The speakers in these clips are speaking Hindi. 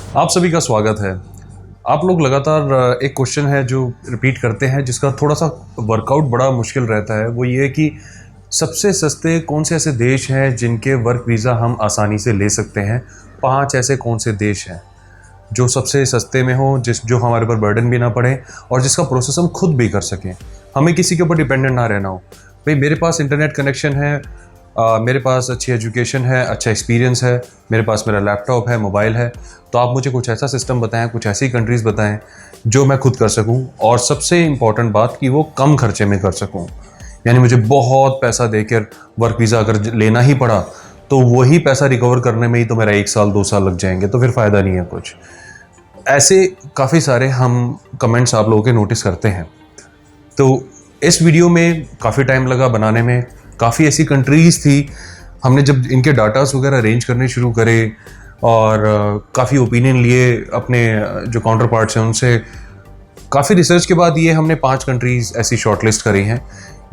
आप सभी का स्वागत है। आप लोग लगातार एक क्वेश्चन है जो रिपीट करते हैं, जिसका थोड़ा सा वर्कआउट बड़ा मुश्किल रहता है। वो ये है कि सबसे सस्ते कौन से ऐसे देश हैं जिनके वर्क वीज़ा हम आसानी से ले सकते हैं। 5 ऐसे कौन से देश हैं जो सबसे सस्ते में हो, जो हमारे ऊपर बर्डन भी ना पड़े और जिसका प्रोसेस हम खुद भी कर सकें, हमें किसी के ऊपर डिपेंडेंट ना रहना हो। भाई मेरे पास इंटरनेट कनेक्शन है, मेरे पास अच्छी एजुकेशन है, अच्छा एक्सपीरियंस है, मेरे पास मेरा लैपटॉप है, मोबाइल है, तो आप मुझे कुछ ऐसा सिस्टम बताएं, कुछ ऐसी कंट्रीज़ बताएं जो मैं खुद कर सकूं, और सबसे इम्पॉर्टेंट बात कि वो कम खर्चे में कर सकूं। यानी मुझे बहुत पैसा देकर वर्क वीज़ा अगर लेना ही पड़ा तो वही पैसा रिकवर करने में ही तो मेरा 1 साल 2 साल लग जाएंगे, तो फिर फ़ायदा नहीं है कुछ। ऐसे काफ़ी सारे हम कमेंट्स आप लोगों के नोटिस करते हैं। तो इस वीडियो में काफ़ी टाइम लगा बनाने में। काफ़ी ऐसी कंट्रीज़ थी, हमने जब इनके डाटास वगैरह अरेंज करने शुरू करे और काफ़ी ओपिनियन लिए अपने जो काउंटर पार्ट्स हैं उनसे, काफ़ी रिसर्च के बाद ये हमने 5 कंट्रीज़ ऐसी शॉर्टलिस्ट करी हैं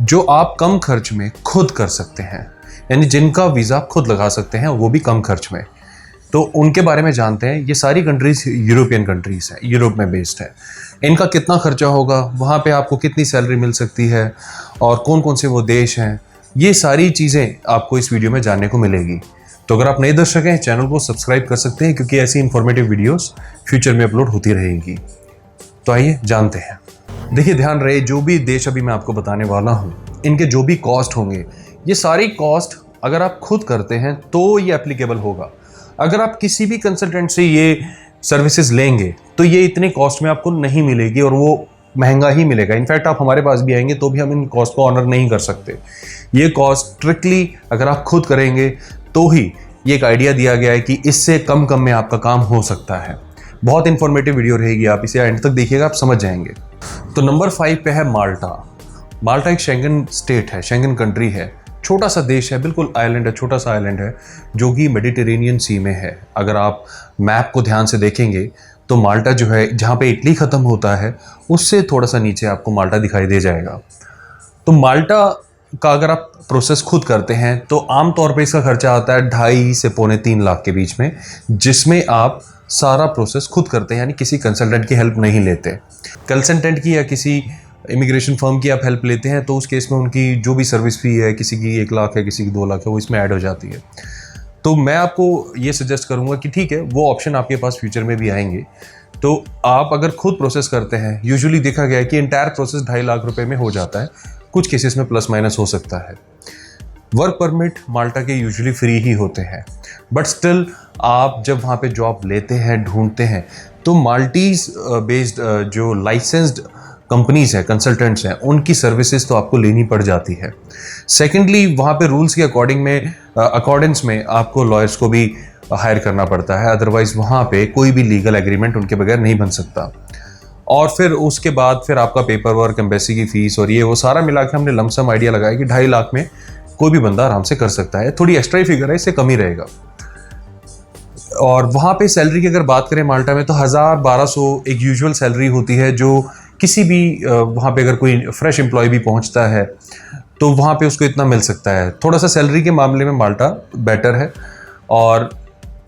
जो आप कम खर्च में खुद कर सकते हैं, यानी जिनका वीज़ा आप खुद लगा सकते हैं, वो भी कम खर्च में। तो उनके बारे में जानते हैं। ये सारी कंट्रीज़ यूरोपियन कंट्रीज़ हैं, यूरोप में बेस्ड है। इनका कितना खर्चा होगा, वहाँ पे आपको कितनी सैलरी मिल सकती है और कौन कौन से वो देश हैं, ये सारी चीज़ें आपको इस वीडियो में जानने को मिलेगी। तो अगर आप नए दर्शक हैं, चैनल को सब्सक्राइब कर सकते हैं, क्योंकि ऐसी इंफॉर्मेटिव वीडियोस फ्यूचर में अपलोड होती रहेंगी। तो आइए जानते हैं। देखिए, ध्यान रहे, जो भी देश अभी मैं आपको बताने वाला हूँ, इनके जो भी कॉस्ट होंगे, ये सारी कॉस्ट अगर आप खुद करते हैं तो ये एप्लीकेबल होगा। अगर आप किसी भी कंसल्टेंट से ये सर्विसेज लेंगे तो ये इतनी कॉस्ट में आपको नहीं मिलेगी और वो महंगा ही मिलेगा। इनफैक्ट आप हमारे पास भी आएंगे तो भी हम इन कॉस्ट को ऑनर नहीं कर सकते। ये कॉस्ट स्ट्रिक्टली अगर आप खुद करेंगे तो ही ये एक आइडिया दिया गया है कि इससे कम में आपका काम हो सकता है। बहुत इंफॉर्मेटिव वीडियो रहेगी, आप इसे एंड तक देखिएगा, आप समझ जाएंगे। तो नंबर 5 पे है माल्टा। माल्टा एक शेंगन स्टेट है, शेंगन कंट्री है, छोटा सा देश है, बिल्कुल आइलैंड है, छोटा सा आइलैंड है जो कि मेडिटेरेनियन सी में है। अगर आप मैप को ध्यान से देखेंगे तो माल्टा जो है, जहाँ पे इटली ख़त्म होता है, उससे थोड़ा सा नीचे आपको माल्टा दिखाई दे जाएगा। तो माल्टा का अगर आप प्रोसेस खुद करते हैं तो आम तौर पे इसका खर्चा आता है 2.5 से पौने 3 लाख के बीच में, जिसमें आप सारा प्रोसेस खुद करते हैं, यानी किसी कंसल्टेंट की हेल्प नहीं लेते। कंसल्टेंट की या किसी इमिग्रेशन फर्म की आप हेल्प लेते हैं तो उस केस में उनकी जो भी सर्विस फी है, किसी की 1 लाख है, किसी की 2 लाख है, वो इसमें ऐड हो जाती है। तो मैं आपको ये सजेस्ट करूंगा कि ठीक है, वो ऑप्शन आपके पास फ्यूचर में भी आएंगे। तो आप अगर खुद प्रोसेस करते हैं, यूजुअली देखा गया है कि एंटायर प्रोसेस 2.5 लाख रुपए में हो जाता है, कुछ केसेस में प्लस माइनस हो सकता है। वर्क परमिट माल्टा के यूजुअली फ्री ही होते हैं, बट स्टिल आप जब वहाँ पे जॉब लेते हैं, ढूंढते हैं, तो माल्टीज बेस्ड जो लाइसेंस्ड कंपनीज हैं, कंसल्टेंट्स हैं, उनकी सर्विसेज तो आपको लेनी पड़ जाती है। सेकेंडली, वहाँ पे रूल्स के अकॉर्डेंस में आपको लॉयर्स को भी हायर करना पड़ता है, अदरवाइज वहाँ पे कोई भी लीगल एग्रीमेंट उनके बगैर नहीं बन सकता। और फिर उसके बाद फिर आपका पेपर वर्क, एम्बेसी की फीस और ये वो सारा मिला के हमने लमसम आइडिया लगाया कि 2.5 लाख में कोई भी बंदा आराम से कर सकता है। थोड़ी एक्स्ट्रा ही फिगर है, इससे कम ही रहेगा। और वहाँ पे सैलरी की अगर बात करें माल्टा में, तो 1000-1200 एक यूजुअल सैलरी होती है, जो किसी भी वहाँ पे अगर कोई फ्रेश एम्प्लॉय भी पहुँचता है तो वहाँ पे उसको इतना मिल सकता है। थोड़ा सा सैलरी के मामले में माल्टा बेटर है, और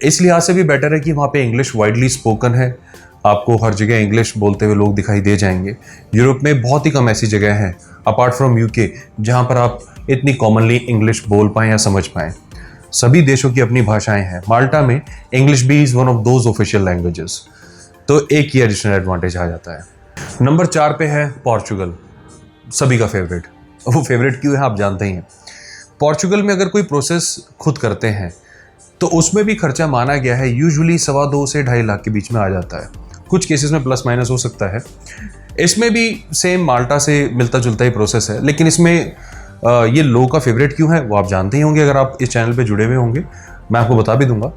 इस लिहाज से भी बेटर है कि वहाँ पे इंग्लिश वाइडली स्पोकन है। आपको हर जगह इंग्लिश बोलते हुए लोग दिखाई दे जाएंगे। यूरोप में बहुत ही कम ऐसी जगह हैं अपार्ट फ्रॉम यूके जहाँ पर आप इतनी कॉमनली इंग्लिश बोल पाएँ या समझ पाएँ। सभी देशों की अपनी भाषाएं हैं। माल्टा में इंग्लिश भी is one of those official languages, तो एक ही एडिशनल एडवांटेज आ जाता है। नंबर 4 पे है पोर्चुगल, सभी का फेवरेट। वो फेवरेट क्यों है आप जानते ही हैं। पोर्चुगल में अगर कोई प्रोसेस खुद करते हैं तो उसमें भी खर्चा माना गया है यूजुअली 2.25 से 2.5 लाख के बीच में आ जाता है। कुछ केसेस में प्लस माइनस हो सकता है। इसमें भी सेम माल्टा से मिलता जुलता ही प्रोसेस है, लेकिन इसमें ये लोग का फेवरेट क्यों है वो आप जानते ही होंगे। अगर आप इस चैनल पे जुड़े हुए होंगे, मैं आपको बता भी दूंगा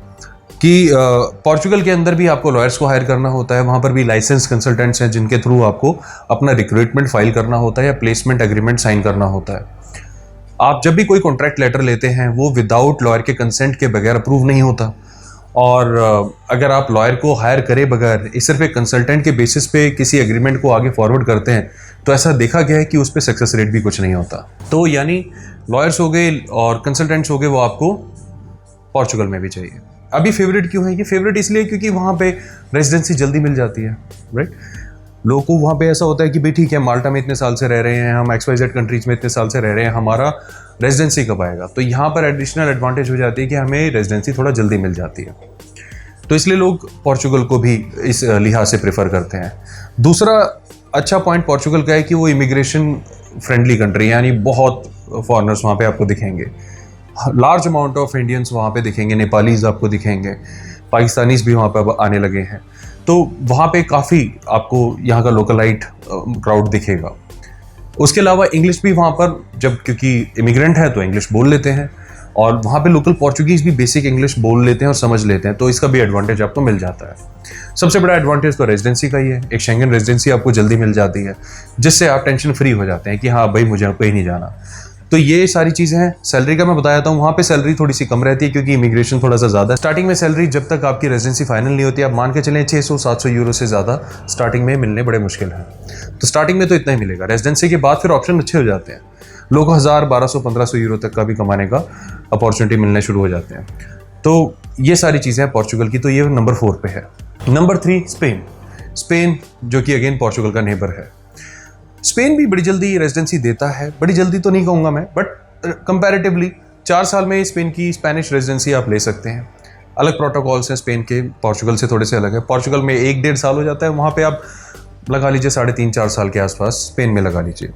कि पोर्चुगल के अंदर भी आपको लॉयर्स को हायर करना होता है। वहाँ पर भी लाइसेंस कंसल्टेंट्स हैं जिनके थ्रू आपको अपना रिक्रूटमेंट फाइल करना होता है या प्लेसमेंट एग्रीमेंट साइन करना होता है। आप जब भी कोई कॉन्ट्रैक्ट लेटर लेते हैं, वो विदाउट लॉयर के कंसेंट के बगैर अप्रूव नहीं होता। और अगर आप लॉयर को हायर करे बगैर सिर्फ एक कंसल्टेंट के बेसिस पे किसी एग्रीमेंट को आगे फॉरवर्ड करते हैं, तो ऐसा देखा गया है कि उस पर सक्सेस रेट भी कुछ नहीं होता। तो यानी लॉयर्स हो गए और कंसल्टेंट्स हो गए, वो आपको पोर्चुगल में भी चाहिए। अभी फेवरेट क्यों है? ये फेवरेट इसलिए क्योंकि वहाँ पे रेजिडेंसी जल्दी मिल जाती है, राइट। लोगों को वहाँ पे ऐसा होता है कि भाई ठीक है, माल्टा में इतने साल से रह रहे हैं, हम XYZ कंट्रीज में इतने साल से रह रहे हैं, हमारा रेजिडेंसी कब आएगा? तो यहाँ पर एडिशनल एडवांटेज हो जाती है कि हमें रेजिडेंसी थोड़ा जल्दी मिल जाती है। तो इसलिए लोग पोर्चुगल को भी इस लिहाज से प्रेफर करते हैं। दूसरा अच्छा पॉइंट पोर्चुगल का है कि वो इमिग्रेशन फ्रेंडली कंट्री है, यानी बहुत फॉरेनर्स वहाँ पे आपको दिखेंगे, लार्ज अमाउंट ऑफ इंडियंस वहाँ पे दिखेंगे, नेपालीज आपको दिखेंगे, पाकिस्तानीज भी वहाँ पे अब आने लगे हैं। तो वहाँ पे काफ़ी आपको यहाँ का लोकलाइट क्राउड दिखेगा। उसके अलावा इंग्लिश भी वहाँ पर, जब क्योंकि इमिग्रेंट है तो इंग्लिश बोल लेते हैं, और वहाँ पे लोकल पोर्चुगीज़ भी बेसिक इंग्लिश बोल लेते हैं और समझ लेते हैं, तो इसका भी एडवांटेज आपको मिल जाता है। सबसे बड़ा एडवांटेज तो रेजिडेंसी का ही है, एक शेंगन रेजिडेंसी आपको जल्दी मिल जाती है, जिससे आप टेंशन फ्री हो जाते हैं कि हाँ भाई मुझे कहीं नहीं जाना। तो ये सारी चीज़ें हैं। सैलरी का मैं बताया था, वहाँ पे सैलरी थोड़ी सी कम रहती है क्योंकि इमिग्रेशन थोड़ा सा ज़्यादा है। स्टार्टिंग में सैलरी जब तक आपकी रेजिडेंसी फाइनल नहीं होती, आप मान के चलें 600-700 यूरो से ज़्यादा स्टार्टिंग में मिलने बड़े मुश्किल हैं। तो स्टार्टिंग में तो इतना ही मिलेगा। रेजिडेंसी के बाद फिर ऑप्शन अच्छे हो जाते हैं, लोग 1000, 1200, 1500 यूरो तक का भी कमाने का अपॉर्चुनिटी मिलने शुरू हो जाते हैं। तो ये सारी चीज़ें हैं पोर्चुगल की। तो ये नंबर 4 पे है। Number 3 Spain. स्पेन जो कि अगेन पोर्चुगल का नेबर है। स्पेन भी बड़ी जल्दी रेजिडेंसी देता है, बड़ी जल्दी तो नहीं कहूँगा मैं, बट कंपैरेटिवली 4 साल में स्पेन की स्पेनिश रेजिडेंसी आप ले सकते हैं। अलग प्रोटोकॉल्स हैं स्पेन के, पोर्चुगल से थोड़े से अलग है। पोर्चुगल में 1-1.5 साल हो जाता है, वहाँ पे आप लगा लीजिए 3.5-4 साल के आसपास स्पेन में लगा लीजिए।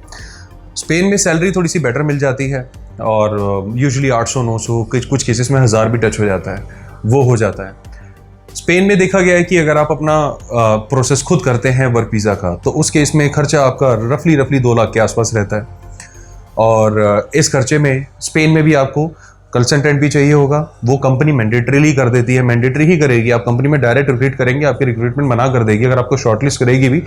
स्पेन में सैलरी थोड़ी सी बेटर मिल जाती है, और यूजुअली 800-900, कुछ केसेस में 1000 भी टच हो जाता है, वो हो जाता है। स्पेन में देखा गया है कि अगर आप अपना प्रोसेस खुद करते हैं वर्क वीज़ा का, तो उस केस में खर्चा आपका रफली 2 लाख के आसपास रहता है। और इस खर्चे में स्पेन में भी आपको कंसल्टेंट भी चाहिए होगा, वो कंपनी मैंडेटरीली कर देती है, मैंडेटरी ही करेगी। आप कंपनी में डायरेक्ट रिक्रूट करेंगे, आपकी रिक्रूटमेंट मना कर देगी। अगर आपको शॉर्टलिस्ट करेगी भी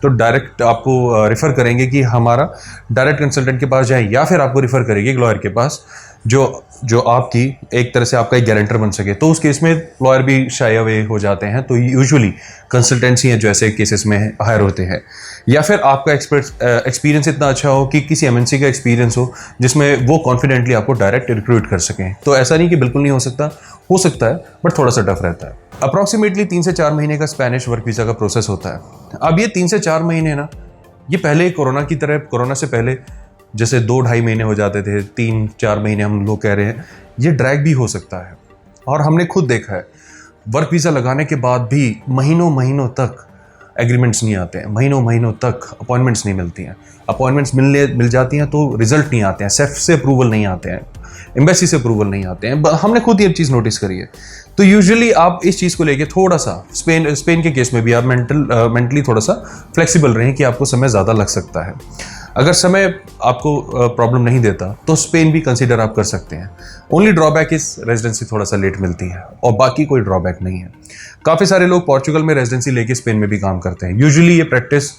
तो डायरेक्ट आपको रेफ़र करेंगे कि हमारा डायरेक्ट कंसल्टेंट के पास जाएं, या फिर आपको रेफ़र करेगी एक लॉयर के पास जो आपकी एक तरह से आपका एक गारंटर बन सके। तो उस केस में लॉयर भी शाय अवे हो जाते हैं। तो यूजुअली कंसल्टेंसी हैं जो ऐसे केसेस में हायर होते हैं, या फिर आपका एक्सपीरियंस इतना अच्छा हो कि किसी MNC का एक्सपीरियंस हो जिसमें वो कॉन्फिडेंटली आपको डायरेक्ट रिक्रूट कर सकें। तो ऐसा नहीं कि बिल्कुल नहीं हो सकता है, बट थोड़ा सा टफ रहता है। अप्रॉक्सीमेटली 3 से 4 महीने का स्पेनिश वर्क वीज़ा का प्रोसेस होता है। अब ये 3 से 4 महीने ना, ये पहले कोरोना की तरह, कोरोना से पहले जैसे 2-2.5 महीने हो जाते थे, 3-4 महीने हम लोग कह रहे हैं, ये ड्रैग भी हो सकता है। और हमने खुद देखा है, वर्क वीज़ा लगाने के बाद भी महीनों तक एग्रीमेंट्स नहीं आते हैं, महीनों तक अपॉइंटमेंट्स नहीं मिलती हैं। अपॉइंटमेंट्स मिल जाती हैं तो रिजल्ट नहीं आते हैं, सेफ से अप्रूवल नहीं आते हैं, एम्बेसी से अप्रूवल नहीं आते हैं। हमने खुद ये चीज़ नोटिस करी है। तो यूजुअली आप इस चीज़ को लेके थोड़ा सा स्पेन के केस में भी आप मेंटली थोड़ा सा फ्लेक्सिबल रहें कि आपको समय ज़्यादा लग सकता है। अगर समय आपको प्रॉब्लम नहीं देता तो स्पेन भी कंसीडर आप कर सकते हैं। ओनली ड्रॉबैक इस रेजिडेंसी थोड़ा सा लेट मिलती है, और बाकी कोई ड्रॉबैक नहीं है। काफ़ी सारे लोग पोर्चुगल में रेजिडेंसी लेके स्पेन में भी काम करते हैं। यूजुअली ये प्रैक्टिस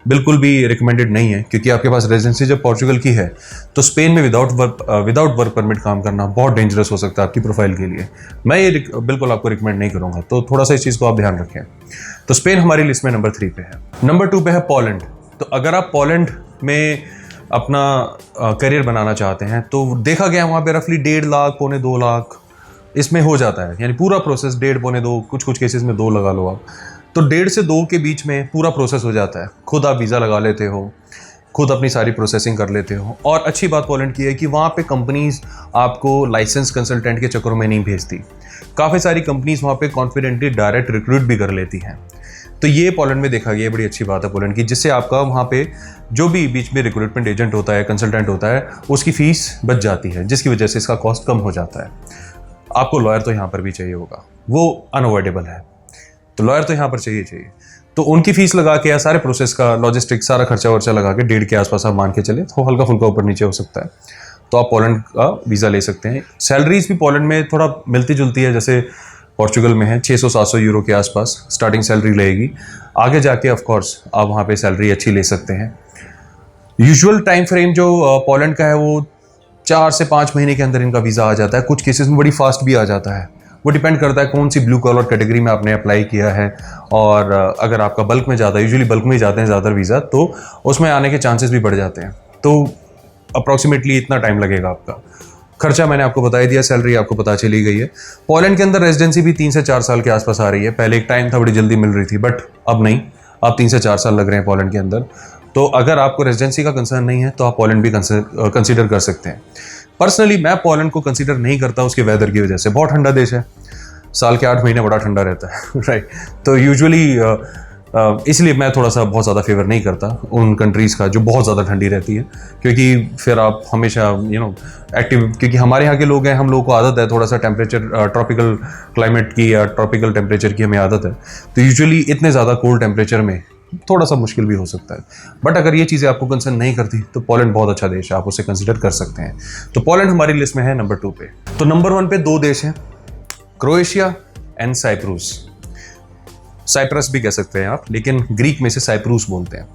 बिल्कुल भी रिकमेंडेड नहीं है, क्योंकि आपके पास रेजिडेंसी जब पोर्चुगल की है तो स्पेन में विदाउट वर्क परमिट काम करना बहुत डेंजरस हो सकता है आपकी प्रोफाइल के लिए। मैं ये बिल्कुल आपको रिकमेंड नहीं करूँगा, तो थोड़ा सा इस चीज़ को आप ध्यान रखें। तो स्पेन हमारी लिस्ट में नंबर 3 पे है। नंबर 2 पे है पोलैंड। तो अगर आप पोलैंड में अपना करियर बनाना चाहते हैं तो देखा गया वहाँ पे रफली 1.5 लाख, 2.25 लाख इसमें हो जाता है। यानी पूरा प्रोसेस 1.5-2, कुछ केसेस में 2 लगा लो आप, तो 1.5 से 2 के बीच में पूरा प्रोसेस हो जाता है। खुद आप वीज़ा लगा लेते हो, खुद अपनी सारी प्रोसेसिंग कर लेते हो। और अच्छी बात पोलैंड की है कि वहाँ पे कंपनीज आपको लाइसेंस कंसल्टेंट के चक्करों में नहीं भेजती। काफ़ी सारी कंपनीज वहाँ पे कॉन्फिडेंटली डायरेक्ट रिक्रूट भी कर लेती हैं। तो ये पोलैंड में देखा गया, बड़ी अच्छी बात है पोलैंड की, जिससे आपका वहाँ पे जो भी बीच में रिक्रूटमेंट एजेंट होता है, कंसल्टेंट होता है, उसकी फ़ीस बच जाती है, जिसकी वजह से इसका कॉस्ट कम हो जाता है। आपको लॉयर तो यहाँ पर भी चाहिए होगा, वो अनअवॉइडेबल है, तो लॉयर तो यहाँ पर चाहिए। तो उनकी फ़ीस लगा के या सारे प्रोसेस का लॉजिस्टिक सारा खर्चा वर्चा लगा के 1.5 के आसपास आप मान के चले, तो हल्का फुल्का ऊपर नीचे हो सकता है। तो आप पोलैंड का वीज़ा ले सकते हैं। सैलरीज भी पोलैंड में थोड़ा मिलती जुलती है, जैसे पोर्चुगल में है 600-700 यूरो के आसपास स्टार्टिंग सैलरी लगेगी। आगे जाके ऑफ कोर्स आप वहाँ पे सैलरी अच्छी ले सकते हैं। यूजुअल टाइम फ्रेम जो पोलैंड का है वो 4 से 5 महीने के अंदर इनका वीज़ा आ जाता है। कुछ केसेस में बड़ी फास्ट भी आ जाता है, वो डिपेंड करता है कौन सी ब्लू कॉलर कैटेगरी में आपने अप्लाई किया है। और अगर आपका बल्क में ज़्यादा, यूजुअली बल्क में ही जाते हैं ज़्यादातर वीज़ा, तो उसमें आने के चांसेस भी बढ़ जाते हैं। तो अप्रॉक्सीमेटली इतना टाइम लगेगा आपका। खर्चा मैंने आपको बता ही दिया, सैलरी आपको पता चली गई है। पोलैंड के अंदर रेजिडेंसी भी 3 से 4 साल के आसपास आ रही है। पहले एक टाइम था बड़ी जल्दी मिल रही थी, बट अब नहीं, अब 3 से 4 साल लग रहे हैं पोलैंड के अंदर। तो अगर आपको रेजिडेंसी का कंसर्न नहीं है तो आप पोलैंड भी कंसीडर कर सकते हैं। पर्सनली मैं पोलैंड को कंसीडर नहीं करता उसके वेदर की वजह से। बहुत ठंडा देश है, साल के 8 महीने बड़ा ठंडा रहता है राइट। तो यूजुअली इसलिए मैं थोड़ा सा बहुत ज़्यादा फेवर नहीं करता उन कंट्रीज़ का जो बहुत ज़्यादा ठंडी रहती है, क्योंकि फिर आप हमेशा एक्टिव, क्योंकि हमारे यहाँ के लोग हैं, हम लोगों को आदत है थोड़ा सा टेम्परेचर ट्रॉपिकल क्लाइमेट की या ट्रॉपिकल टेम्परेचर की हमें आदत है। तो यूजुअली इतने ज़्यादा कोल्ड टेम्परेचर में थोड़ा सा मुश्किल भी हो सकता है। बट अगर ये चीज़ें आपको कंसर्न नहीं करती तो पोलैंड बहुत अच्छा देश है, आप उसे कंसिडर कर सकते हैं। तो पोलैंड हमारी लिस्ट में है नंबर 2 पे। तो नंबर 1 पे 2 देश हैं, क्रोएशिया एंड साइप्रस। साइप्रस भी कह सकते हैं आप, लेकिन ग्रीक में से साइप्रस बोलते हैं।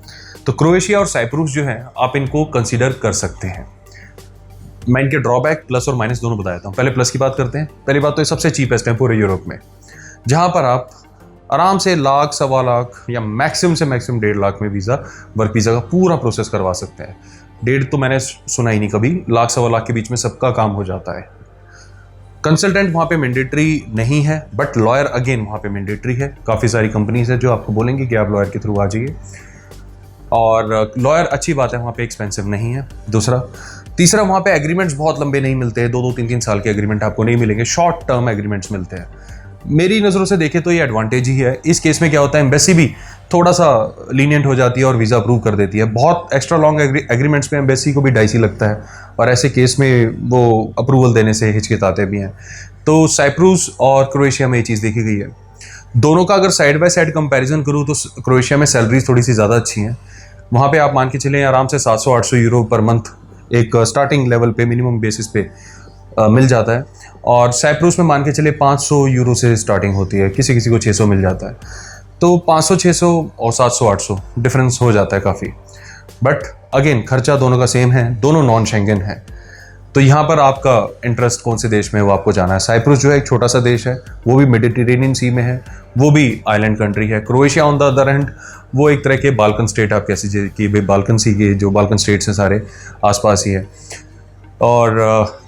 तो क्रोएशिया और साइप्रस जो है आप इनको कंसीडर कर सकते हैं। मैं इनके ड्रॉबैक प्लस और माइनस दोनों बताता हूँ। पहले प्लस की बात करते हैं। पहली बात तो ये सबसे चीपेस्ट है पूरे यूरोप में, जहाँ पर आप आराम से लाख, सवा लाख या मैक्सिमम से मैक्सिमम 1.5 लाख में वर्क वीज़ा का पूरा प्रोसेस करवा सकते हैं। 1.5 तो मैंने सुना ही नहीं कभी, लाख सवा लाख के बीच में सबका काम हो जाता है। कंसल्टेंट वहाँ पे मैंडेटरी नहीं है, बट लॉयर अगेन वहाँ पे मैंडेटरी है। काफ़ी सारी कंपनीज है जो आपको बोलेंगे कि आप लॉयर के थ्रू आ जाइए, और लॉयर अच्छी बात है, वहाँ पे एक्सपेंसिव नहीं है। तीसरा वहाँ पे एग्रीमेंट्स बहुत लंबे नहीं मिलते हैं, 2-2, 3-3 साल के एग्रीमेंट आपको नहीं मिलेंगे, शॉर्ट टर्म एग्रीमेंट्स मिलते हैं। मेरी नज़रों से देखें तो ये एडवांटेज ही है। इस केस में क्या होता है, एम्बेसी भी थोड़ा सा लीनियंट हो जाती है और वीज़ा अप्रूव कर देती है। बहुत एक्स्ट्रा लॉन्ग एग्रीमेंट्स में एम्बेसी को भी डाइसी लगता है, और ऐसे केस में वो अप्रूवल देने से हिचकिचाते भी हैं। तो साइप्रस और क्रोएशिया में ये चीज़ देखी गई है। दोनों का अगर साइड बाय साइड कंपैरिजन करूँ तो क्रोएशिया में सैलरीज थोड़ी सी ज़्यादा अच्छी हैं। वहाँ पे आप मान के चलें आराम से 700-800 यूरो पर मंथ एक स्टार्टिंग लेवल पे, मिनिमम बेसिस पे मिल जाता है। और साइप्रस में मान के चले 500 यूरो से स्टार्टिंग होती है, किसी किसी को 600 मिल जाता है। तो 500-600 और 700-800 डिफरेंस हो जाता है काफ़ी। बट अगेन खर्चा दोनों का सेम है, दोनों नॉन शेंगन है। तो यहाँ पर आपका इंटरेस्ट कौन से देश में है वो आपको जाना है। साइप्रस जो है एक छोटा सा देश है, वो भी मेडिटेरेनियन सी में है, वो भी आइलैंड कंट्री है। Croatia on the other hand वो एक तरह के बाल्कन स्टेट, आप कैसे कि भाई बाल्कन सी के जो बाल्कन स्टेट्स हैं सारे आसपास ही है। और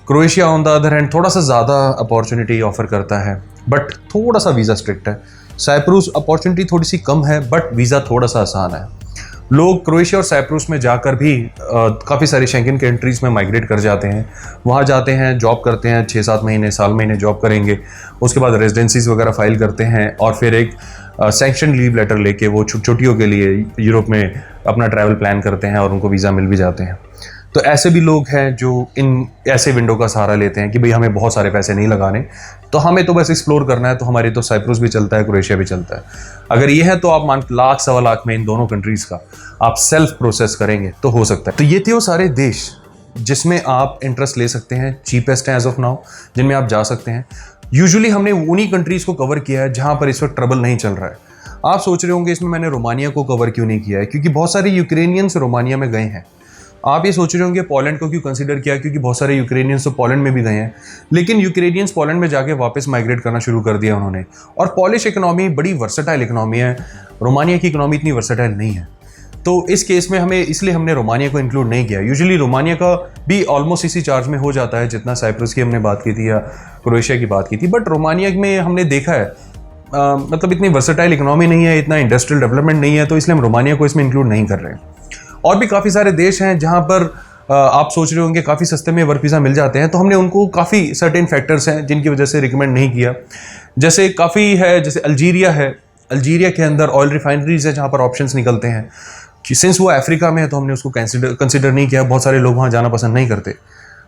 Croatia on the other hand थोड़ा सा ज़्यादा अपॉर्चुनिटी ऑफर करता है, बट थोड़ा सा वीज़ा स्ट्रिक्ट है। साइप्रस अपॉर्चुनिटी थोड़ी सी कम है, बट वीज़ा थोड़ा सा आसान है। लोग क्रोएशिया और साइप्रस में जाकर भी काफ़ी सारी शेंगन कंट्रीज़ में माइग्रेट कर जाते हैं। वहाँ जाते हैं, जॉब करते हैं, 6-7 महीने, साल महीने जॉब करेंगे, उसके बाद रेजिडेंसीज वगैरह फाइल करते हैं, और फिर एक सैंक्शन लीव लेटर लेके वो छुट्टियों के लिए यूरोप में अपना ट्रैवल प्लान करते हैं, और उनको वीज़ा मिल भी जाते हैं। तो ऐसे भी लोग हैं जो इन ऐसे विंडो का सहारा लेते हैं कि भाई हमें बहुत सारे पैसे नहीं लगाने, तो हमें तो बस एक्सप्लोर करना है, तो हमारी तो साइप्रस भी चलता है, क्रोएशिया भी चलता है। अगर ये है तो आप मान लाख, सवा लाख में इन दोनों कंट्रीज़ का आप सेल्फ प्रोसेस करेंगे तो हो सकता है। तो ये थे वो सारे देश जिसमें आप इंटरेस्ट ले सकते हैं, चीपेस्ट हैं एज ऑफ नाउ, जिनमें आप जा सकते हैं। यूजुअली हमने उन्हीं कंट्रीज़ को कवर किया है जहाँ पर इस वक्त ट्रबल नहीं चल रहा है। आप सोच रहे होंगे इसमें मैंने रोमानिया को कवर क्यों नहीं किया है, क्योंकि बहुत सारे यूक्रेनियंस रोमानिया में गए हैं। आप ये सोच रहे होंगे पोलैंड को क्यों कंसीडर किया, क्योंकि बहुत सारे यूक्रेनियंस तो पोलैंड में भी गए हैं, लेकिन यूक्रेनियंस पोलैंड में जाके वापस माइग्रेट करना शुरू कर दिया उन्होंने। और पॉलिश इकोनॉमी बड़ी वर्सेटाइल इकोनॉमी है, रोमानिया की इकोनॉमी इतनी वर्सेटाइल नहीं है। तो इस केस में इसलिए हमने रोमानिया को इंक्लूड नहीं किया। यूजुअली रोमानिया का भी ऑलमोस्ट इसी चार्ज में हो जाता है जितना साइप्रस की हमने बात की थी या क्रोएशिया की बात की थी। बट रोमानिया में हमने देखा है मतलब इतनी वर्सेटाइल इकोनॉमी नहीं है, इतना इंडस्ट्रियल डेवलपमेंट नहीं है, तो इसलिए हम रोमानिया को इसमें इंक्लूड नहीं कर रहे हैं। और भी काफ़ी सारे देश हैं जहाँ पर आप सोच रहे होंगे काफ़ी सस्ते में वर्क वीज़ा मिल जाते हैं, तो हमने उनको काफ़ी सर्टेन फैक्टर्स हैं जिनकी वजह से रिकमेंड नहीं किया। जैसे काफ़ी है, जैसे अल्जीरिया है, अल्जीरिया के अंदर ऑयल रिफाइनरीज है जहाँ पर ऑप्शंस निकलते हैं। सिंस वो अफ्रीका में है तो हमने उसको कंसिडर नहीं किया, बहुत सारे लोग वहाँ जाना पसंद नहीं करते।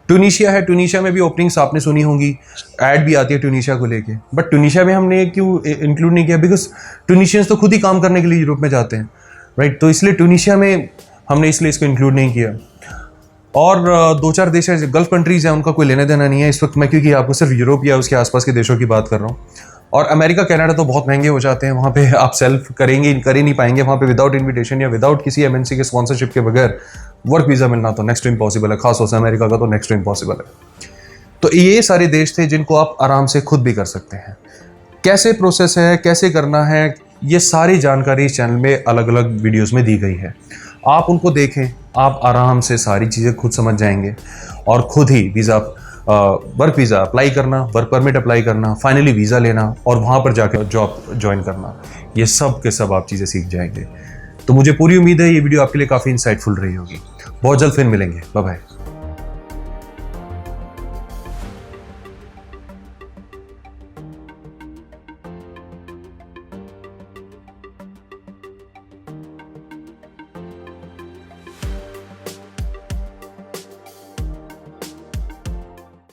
ट्यूनीशिया है, ट्यूनीशिया में भी ओपनिंग्स आपने सुनी होंगी, ऐड भी आती है ट्यूनीशिया को लेके, बट ट्यूनीशिया में हमने क्यों इंक्लूड नहीं किया, बिकॉज ट्यूनीशियंस तो खुद ही काम करने के लिए यूरोप में जाते हैं, राइट। तो इसलिए ट्यूनीशिया में हमने इसलिए इसको इंक्लूड नहीं किया। और 2-4 देश है, गल्फ कंट्रीज़ हैं, उनका कोई लेना देना नहीं है इस वक्त मैं, क्योंकि आपको सिर्फ यूरोप या उसके आसपास के देशों की बात कर रहा हूँ। और अमेरिका, कनाडा तो बहुत महंगे हो जाते हैं, वहाँ पे आप सेल्फ कर ही नहीं पाएंगे। वहाँ पे विदाउट इन्विटेशन या विदाउट किसी एमएनसी के स्पॉन्सरशिप के बगैर वर्क वीज़ा मिलना तो नेक्स्ट टू इम्पॉसिबल है, खासतौर से अमेरिका का तो नेक्स्ट टू इम्पॉसिबल है। तो ये सारे देश थे जिनको आप आराम से खुद भी कर सकते हैं। कैसे प्रोसेस है, कैसे करना है, ये सारी जानकारी इस चैनल में अलग अलग वीडियोज़ में दी गई है। आप उनको देखें, आप आराम से सारी चीज़ें खुद समझ जाएंगे और खुद ही वीज़ा वर्क वीज़ा अप्लाई करना, वर्क परमिट अप्लाई करना, फाइनली वीज़ा लेना और वहाँ पर जाकर जॉब ज्वाइन करना, ये सब के सब आप चीज़ें सीख जाएंगे। तो मुझे पूरी उम्मीद है ये वीडियो आपके लिए काफ़ी इंसाइटफुल रही होगी। बहुत जल्द फिर मिलेंगे। Bye bye.